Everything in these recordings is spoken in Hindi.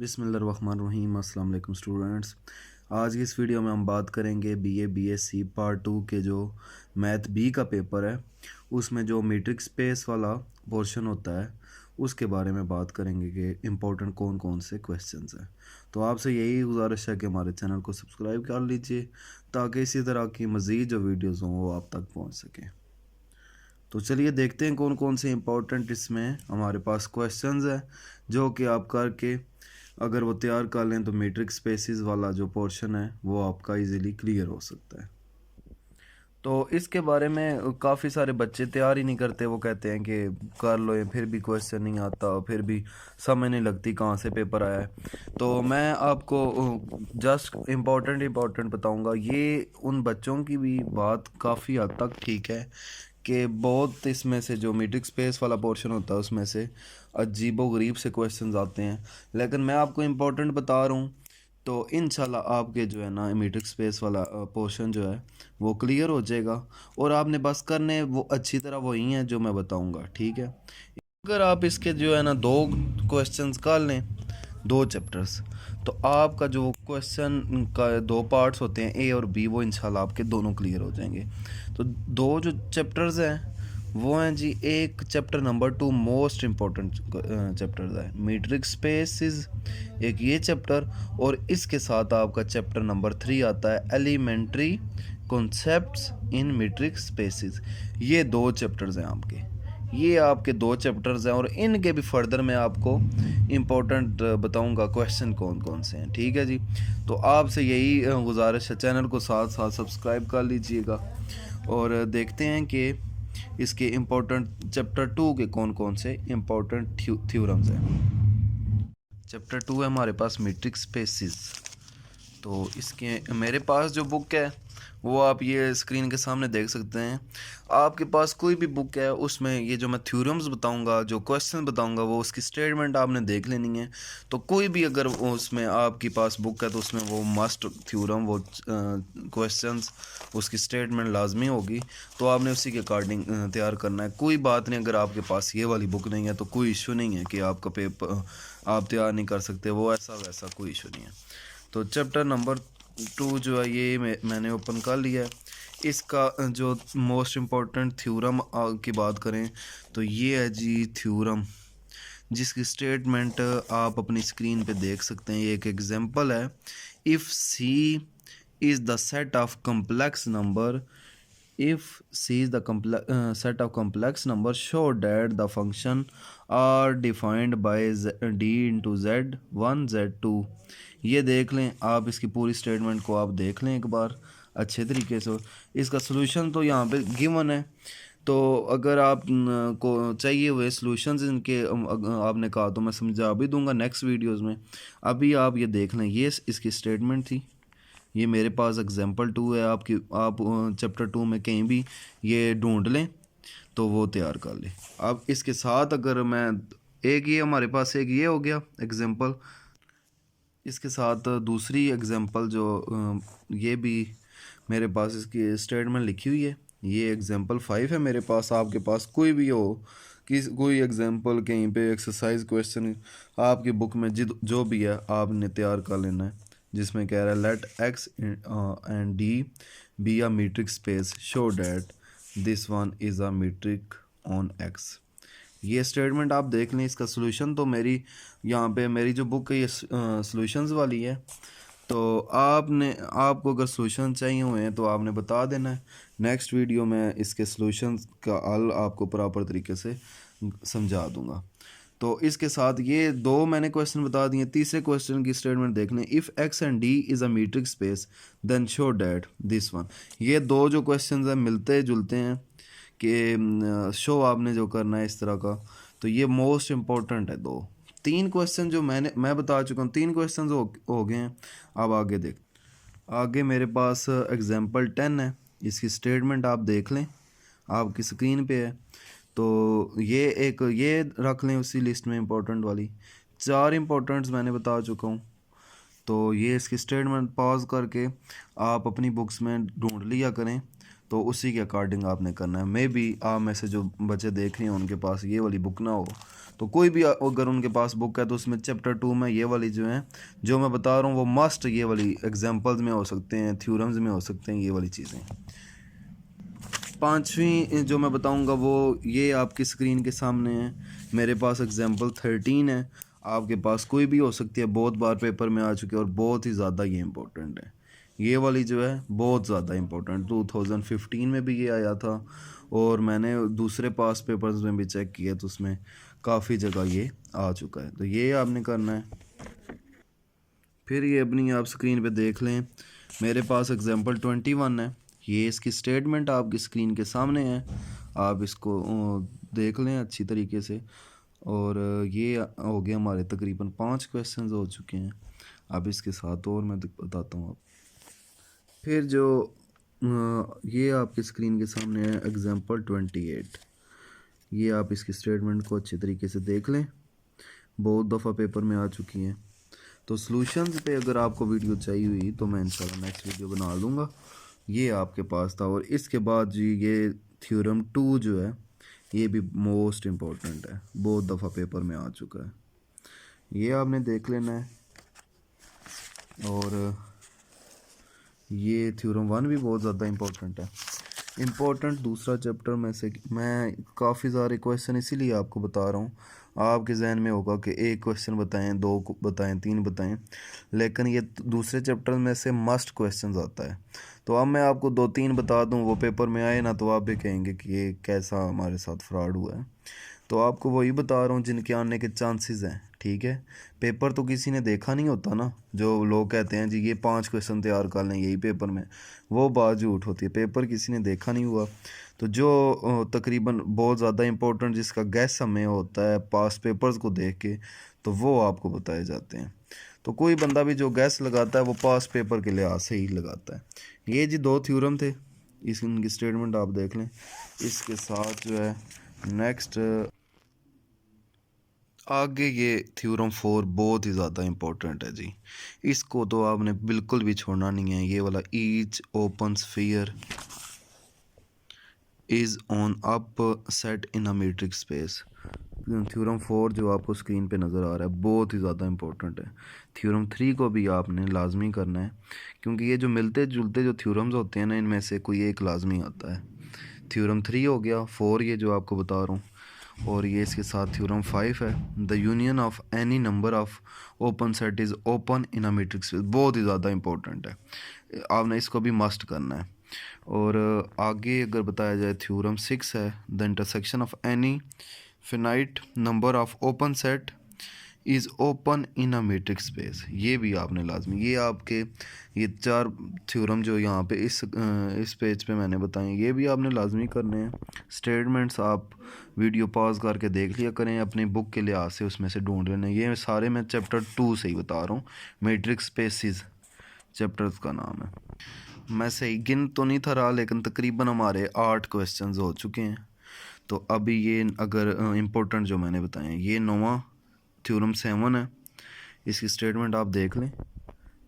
बिस्मिल्लाहिर्रहमानिर्रहीम। अस्सलाम वालेकुम स्टूडेंट्स। आज की इस वीडियो में हम बात करेंगे बीए बीएससी पार्ट 2 के जो मैथ बी का पेपर है उसमें जो मीट्रिक स्पेस वाला पोर्शन होता है उसके बारे में बात करेंगे कि इम्पोर्टेंट कौन कौन से क्वेश्चंस हैं। तो आपसे यही गुजारिश है कि हमारे चैनल को सब्सक्राइब कर लीजिए ताकि इसी तरह की मज़ीद जो वीडियोज़ हों वो आप तक पहुँच सकें। तो चलिए देखते हैं कौन कौन से इम्पोर्टेंट इसमें हमारे पास क्वेश्चंस हैं जो कि आप करके अगर वो तैयार कर लें तो मैट्रिक्स स्पेसिस वाला जो पोर्शन है वो आपका इजीली क्लियर हो सकता है। तो इसके बारे में काफ़ी सारे बच्चे तैयार ही नहीं करते, वो कहते हैं कि कर लो ये, फिर भी क्वेश्चन नहीं आता, फिर भी समझ नहीं लगती कहाँ से पेपर आया है। तो मैं आपको जस्ट इम्पोर्टेंट बताऊंगा। ये उन बच्चों की भी बात काफ़ी हद तक ठीक है कि बहुत इसमें से जो मीट्रिक स्पेस वाला पोर्शन होता है उसमें से अजीबो गरीब से क्वेश्चंस आते हैं, लेकिन मैं आपको इम्पोर्टेंट बता रहा हूँ। तो इंशाल्लाह आपके जो है ना मीट्रिक स्पेस वाला पोर्शन जो है वो क्लियर हो जाएगा और आपने बस करने वो अच्छी तरह वही हैं जो मैं बताऊंगा, ठीक है। अगर आप इसके जो है ना दो क्वेश्चंस कर लें, दो चैप्टर्स, तो आपका जो क्वेश्चन का दो पार्ट्स होते हैं ए और बी, वो इंशाल्लाह आपके दोनों क्लियर हो जाएंगे। तो दो जो चैप्टर्स हैं वो हैं जी, एक chapter number 2 most important chapter है मीट्रिक स्पेसिस, एक ये चैप्टर, और इसके साथ आपका चैप्टर नंबर 3 आता है elementary concepts in metric spaces. ये दो चैप्टर्स हैं आपके, ये आपके दो चैप्टर्स हैं और इनके भी फर्दर मैं आपको इम्पोर्टेंट बताऊंगा क्वेश्चन कौन कौन से हैं, ठीक है जी। तो आपसे यही गुजारिश है, चैनल को साथ साथ सब्सक्राइब कर लीजिएगा और देखते हैं कि इसके इम्पोर्टेंट चैप्टर 2 के कौन कौन से इम्पोर्टेंट थ्योरम्स हैं। चैप्टर 2 है हमारे पास मीट्रिक स्पेसिस। तो इसके मेरे पास जो बुक है वो आप ये स्क्रीन के सामने देख सकते हैं। आपके पास कोई भी बुक है उसमें ये जो मैं थ्योरम्स बताऊंगा, जो क्वेश्चन बताऊंगा, वो उसकी स्टेटमेंट आपने देख लेनी है। तो कोई भी अगर उसमें आपके पास बुक है तो उसमें वो मस्ट थ्योरम, वो क्वेश्चंस, उसकी स्टेटमेंट लाजमी होगी। तो आपने उसी के अकॉर्डिंग तैयार करना है। कोई बात नहीं अगर आपके पास ये वाली बुक नहीं है तो कोई इशू नहीं है कि आपका पेपर आप तैयार नहीं कर सकते, वो ऐसा वैसा कोई इशू नहीं है। तो चैप्टर नंबर 2 जो है ये मैंने ओपन कर लिया है। इसका जो मोस्ट इम्पोर्टेंट थ्योरम की बात करें तो ये है जी थ्योरम, जिसकी स्टेटमेंट आप अपनी स्क्रीन पे देख सकते हैं। ये एक एग्जांपल है। If C is the set of complex number, if C is the set of complex numbers, show that the function are defined by d into z1 z2। ये देख लें आप, इसकी पूरी स्टेटमेंट को आप देख लें एक बार अच्छे तरीके से। इसका सॉल्यूशन तो यहाँ पे गिवन है, तो अगर आप को चाहिए हुए सॉल्यूशंस इनके आपने कहा तो मैं समझा भी दूंगा नेक्स्ट वीडियोस में। अभी आप ये देख लें, ये इसकी स्टेटमेंट थी। ये मेरे पास एग्जांपल 2 है। आपकी आप चैप्टर 2 में कहीं भी ये ढूंढ लें तो वो तैयार कर लें। अब इसके साथ अगर मैं एक ये हमारे पास एक ये हो गया एग्जांपल, इसके साथ दूसरी एग्जांपल जो ये भी मेरे पास इसकी स्टेटमेंट लिखी हुई है। ये एग्जांपल 5 है मेरे पास। आपके पास कोई भी हो कि कोई एग्जांपल कहीं पे एक्सरसाइज क्वेश्चन आपकी बुक में जो भी है आपने तैयार कर लेना है, जिसमें कह रहा है let X and D be a metric space, show that this one is a metric on X. ये स्टेटमेंट आप देख लें। इसका सॉल्यूशन तो मेरी यहाँ पे मेरी जो बुक है ये सॉल्यूशंस वाली है। तो आपको अगर सॉल्यूशन चाहिए हुए हैं तो आपने बता देना है। नेक्स्ट वीडियो में इसके सॉल्यूशंस का हल आपको प्रॉपर तरीके से समझा दूंगा। तो इसके साथ ये दो मैंने क्वेश्चन बता दिए। तीसरे क्वेश्चन की स्टेटमेंट देख लें। If X and D is a metric space then show that this one. ये दो जो क्वेश्चन हैं मिलते जुलते हैं कि शो आपने जो करना है इस तरह का। तो ये मोस्ट इम्पोर्टेंट है। दो तीन क्वेश्चन जो मैं बता चुका हूँ, तीन क्वेश्चन हो गए हैं। अब आगे देख, आगे मेरे पास एग्जांपल 10 है। इसकी स्टेटमेंट आप देख लें, आपकी स्क्रीन पे है। तो ये रख लें उसी लिस्ट में इम्पोर्टेंट वाली। चार इम्पोर्टेंट्स मैंने बता चुका हूँ। तो ये इसकी स्टेटमेंट पॉज करके आप अपनी बुक्स में ढूंढ लिया करें तो उसी के अकॉर्डिंग आपने करना है। मे बी आप में से जो बच्चे देख रहे हैं उनके पास ये वाली बुक ना हो, तो कोई भी अगर उनके पास बुक है तो उसमें चैप्टर 2 में ये वाली जो है जो मैं बता रहा हूँ वो मस्ट ये वाली एग्जांपल्स में हो सकते हैं, थ्योरम्स में हो सकते हैं, ये वाली चीज़ें। पांचवी जो मैं बताऊंगा वो ये आपकी स्क्रीन के सामने है। मेरे पास एग्जांपल 13 है, आपके पास कोई भी हो सकती है, बहुत बार पेपर में आ चुकी है और बहुत ही ज़्यादा ये इम्पोर्टेंट है। ये वाली जो है बहुत ज़्यादा इम्पोर्टेंट, 2015 में भी ये आया था और मैंने दूसरे पास पेपर्स में भी चेक किया तो उसमें काफ़ी जगह ये आ चुका है। तो ये आपने करना है। फिर ये अपनी आप स्क्रीन पे देख लें, मेरे पास एग्जांपल 21 है। ये इसकी स्टेटमेंट आपकी स्क्रीन के सामने है, आप इसको देख लें अच्छी तरीके से। और ये हो गया हमारे तकरीबन 5 क्वेश्चंस हो चुके हैं। अब इसके साथ और मैं बताता हूँ आप। फिर जो ये आपकी स्क्रीन के सामने है एग्जांपल 28। ये आप इसकी स्टेटमेंट को अच्छे तरीके से देख लें, बहुत दफ़ा पेपर में आ चुकी हैं। तो सॉल्यूशंस पे अगर आपको वीडियो चाहिए हुई तो मैं इंशाल्लाह नेक्स्ट वीडियो बना लूँगा। ये आपके पास था। और इसके बाद जी ये थ्योरम 2 जो है ये भी मोस्ट इम्पोर्टेंट है, बहुत दफ़ा पेपर में आ चुका है, ये आपने देख लेना है। और ये थ्योरम 1 भी बहुत ज़्यादा इम्पोर्टेंट है। इम्पोर्टेंट दूसरा चैप्टर में से मैं काफ़ी सारे क्वेश्चन इसीलिए आपको बता रहा हूँ, आपके जहन में होगा कि एक क्वेश्चन बताएं, दो बताएं, तीन बताएं, लेकिन ये दूसरे चैप्टर में से मस्ट क्वेश्चंस आता है। तो अब मैं आपको दो तीन बता दूं, वो पेपर में आए ना तो आप भी कहेंगे कि ये कैसा हमारे साथ फ्रॉड हुआ है। तो आपको वही बता रहा हूँ जिनके आने के चांसेस हैं, ठीक है। पेपर तो किसी ने देखा नहीं होता ना, जो लोग कहते हैं जी ये 5 क्वेश्चन तैयार कर लें यही पेपर में, वो बात झूठ होती है, पेपर किसी ने देखा नहीं हुआ। तो जो तकरीबन बहुत ज़्यादा इंपॉर्टेंट जिसका गैस हमें होता है पास पेपर्स को देख के, तो वो आपको बताए जाते हैं। तो कोई बंदा भी जो गैस लगाता है वो पास पेपर के लिहाज से ही लगाता है। ये जी 2 थ्योरम थे, इस इनकी स्टेटमेंट आप देख लें। इसके साथ जो है नेक्स्ट आगे ये थ्योरम 4 बहुत ही ज़्यादा इम्पोर्टेंट है जी, इसको तो आपने बिल्कुल भी छोड़ना नहीं है। ये वाला each open sphere is on up set in a metric space. Theorem 4 जो आपको स्क्रीन पे नज़र आ रहा है बहुत ही ज़्यादा इंपॉर्टेंट है। थ्योरम 3 को भी आपने लाजमी करना है, क्योंकि ये जो मिलते जुलते जो थ्योरम्स होते हैं ना इनमें से कोई एक लाजमी आता है। थ्योरम 3 हो गया, 4 ये जो आपको बता रहा हूँ, और ये इसके साथ थ्योरम 5 है, the union of any number of open set is open in a metric space, बहुत ही ज़्यादा इंपॉर्टेंट है, आपने इसको भी मस्ट करना है। और आगे अगर बताया जाए थ्योरम 6 है, the intersection of any finite number of open set is open in a metric space, ये भी आपने लाजमी, ये आपके ये 4 थ्योरम जो यहाँ पे इस पेज पे मैंने बताए ये भी आपने लाजमी करने हैं। स्टेटमेंट्स आप वीडियो पॉज करके देख लिया करें, अपनी बुक के लिहाज से उसमें से ढूंढ लेना। ये सारे मैं चैप्टर 2 से ही बता रहा हूँ, मैट्रिक्स स्पेसिस चैप्टर्स का नाम है। मैं सही गिन तो नहीं था रहा, लेकिन तकरीबन हमारे 8 क्वेश्चंस हो चुके हैं। तो अभी ये अगर इम्पोर्टेंट जो मैंने बताए हैं, ये 9वां थ्योरम 7 है, इसकी स्टेटमेंट आप देख लें।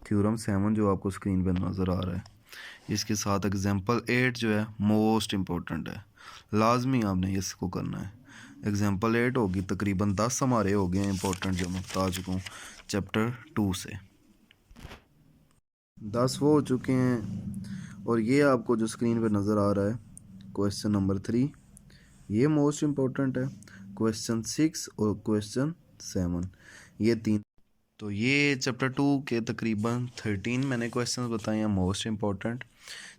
थ्योरम 7 जो आपको स्क्रीन पे नज़र आ रहा है, इसके साथ एग्जांपल 8 जो है मोस्ट इम्पोर्टेंट है, लाजमी आपने इसको करना है। एग्जांपल 8 होगी, तकरीबन 10 हमारे हो गए हैं इंपॉर्टेंट जो मैं बता चुका हूँ चैप्टर 2 से, 10 वो हो चुके हैं। और ये आपको जो स्क्रीन पे नज़र आ रहा है क्वेश्चन नंबर 3, ये मोस्ट इम्पोर्टेंट है। क्वेश्चन 6 और क्वेश्चन 7, ये 3। तो ये चैप्टर 2 के तकरीबन 13 मैंने क्वेश्चंस बताए हैं मोस्ट इम्पोर्टेंट,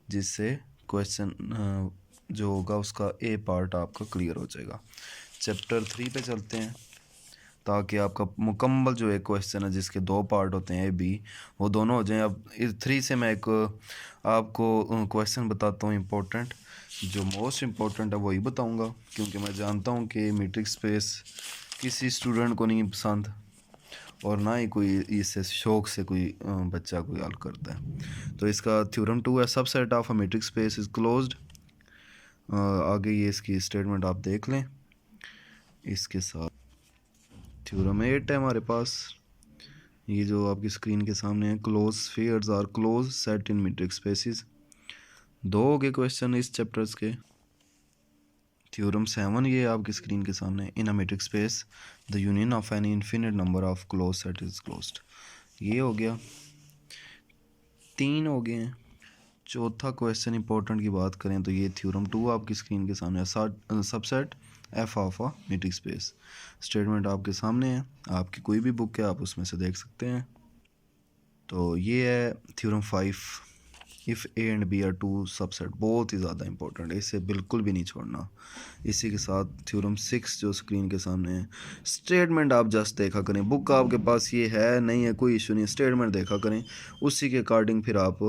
जिससे क्वेश्चन जो होगा उसका ए पार्ट आपका क्लियर हो जाएगा। चैप्टर 3 पे चलते हैं, ताकि आपका मुकम्मल जो एक क्वेश्चन है जिसके 2 पार्ट होते हैं ए बी, वो दोनों हो जाएं। अब इस 3 से मैं एक आपको क्वेश्चन बताता हूँ इम्पोर्टेंट, जो मोस्ट इम्पोर्टेंट है वही बताऊँगा, क्योंकि मैं जानता हूँ कि मैट्रिक स्पेस किसी स्टूडेंट को नहीं पसंद और ना ही कोई इससे शौक से कोई बच्चा कोई हल करता है। तो इसका थ्योरम 2 है, subset of a matric space is closed. आगे ये इसकी स्टेटमेंट आप देख लें। इसके साथ थ्योरम 8 है हमारे पास, ये जो आपकी स्क्रीन के सामने है, close spheres are close set in metric spaces, 2 हो गए क्वेश्चन इस चैप्टर्स के। थ्योरम 7 ये आपकी स्क्रीन के सामने। In a metric space the union of an infinite number of close set is closed, ये हो गया। 3 हो गए हैं। चौथा क्वेश्चन इंपॉर्टेंट की बात करें तो ये थ्योरम 2 आपकी स्क्रीन के सामने है। Subset F of a metric space, statement आपके सामने है, आपकी कोई भी बुक है आप उसमें से देख सकते हैं। तो ये है theorem 5, if A and B are two subset, बहुत ही ज़्यादा इंपॉर्टेंट है, इसे बिल्कुल भी नहीं छोड़ना। इसी के साथ थ्योरम 6 जो स्क्रीन के सामने है, स्टेटमेंट आप जस्ट देखा करें, बुक आपके पास ये है नहीं है कोई इशू नहीं, स्टेटमेंट देखा करें, उसी के अकॉर्डिंग फिर आप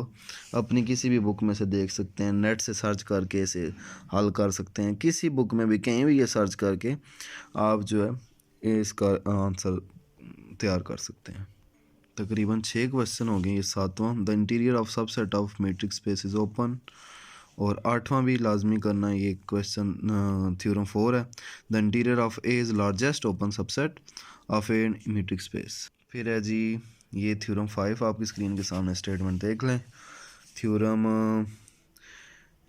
अपनी किसी भी बुक में से देख सकते हैं, नेट से सर्च करके इसे हल कर सकते हैं, किसी बुक में भी कहीं भी ये सर्च करके आप जो है इसका आंसर तैयार कर सकते हैं। तकरीबन 6 क्वेश्चन हो गए। ये 7वां, the interior of subset of metric space is open, और 8वां भी लाजमी करना है। ये क्वेश्चन थ्योरम 4 है, the interior of A is largest open subset of A matrix space. फिर है जी ये थ्योरम 5 आपकी स्क्रीन के सामने, स्टेटमेंट देख लें। थ्योरम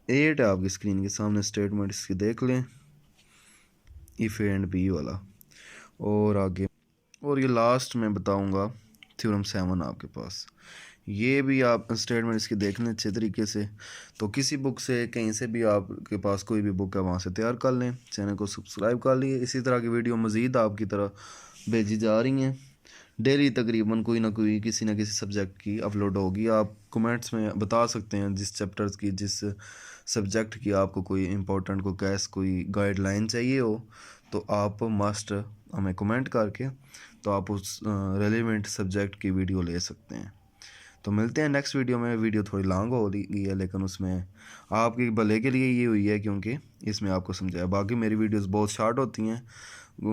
8 है आपकी स्क्रीन के सामने, स्टेटमेंट इसकी देख लें, इफ़ ए एंड बी वाला। और आगे और ये लास्ट में बताऊंगा थ्योरम 7 आपके पास, ये भी आप स्टेटमेंट इसकी देख लें अच्छे तरीके से। तो किसी बुक से कहीं से भी आपके पास कोई भी बुक है वहाँ से तैयार कर लें। चैनल को सब्सक्राइब कर लिए, इसी तरह की वीडियो मज़ीद आपकी तरह भेजी जा रही हैं। डेली तकरीबन कोई ना कोई किसी न किसी सब्जेक्ट की अपलोड होगी। आप कमेंट्स में बता सकते हैं जिस चैप्टर्स की, जिस सब्जेक्ट की आपको कोई इंपॉर्टेंट को कैस कोई गाइडलाइन चाहिए हो, तो आप मस्ट हमें कमेंट करके तो आप उस रेलिवेंट सब्जेक्ट की वीडियो ले सकते हैं। तो मिलते हैं नेक्स्ट वीडियो में। वीडियो थोड़ी लॉन्ग हो रही है लेकिन उसमें आपके भले के लिए ये हुई है क्योंकि इसमें आपको समझाया। बाकी मेरी वीडियोस बहुत शार्ट होती हैं,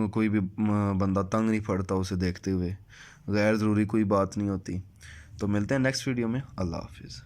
कोई भी बंदा तंग नहीं पड़ता उसे देखते हुए, गैर ज़रूरी कोई बात नहीं होती। तो मिलते हैं नेक्स्ट वीडियो में। अल्लाह हाफिज़।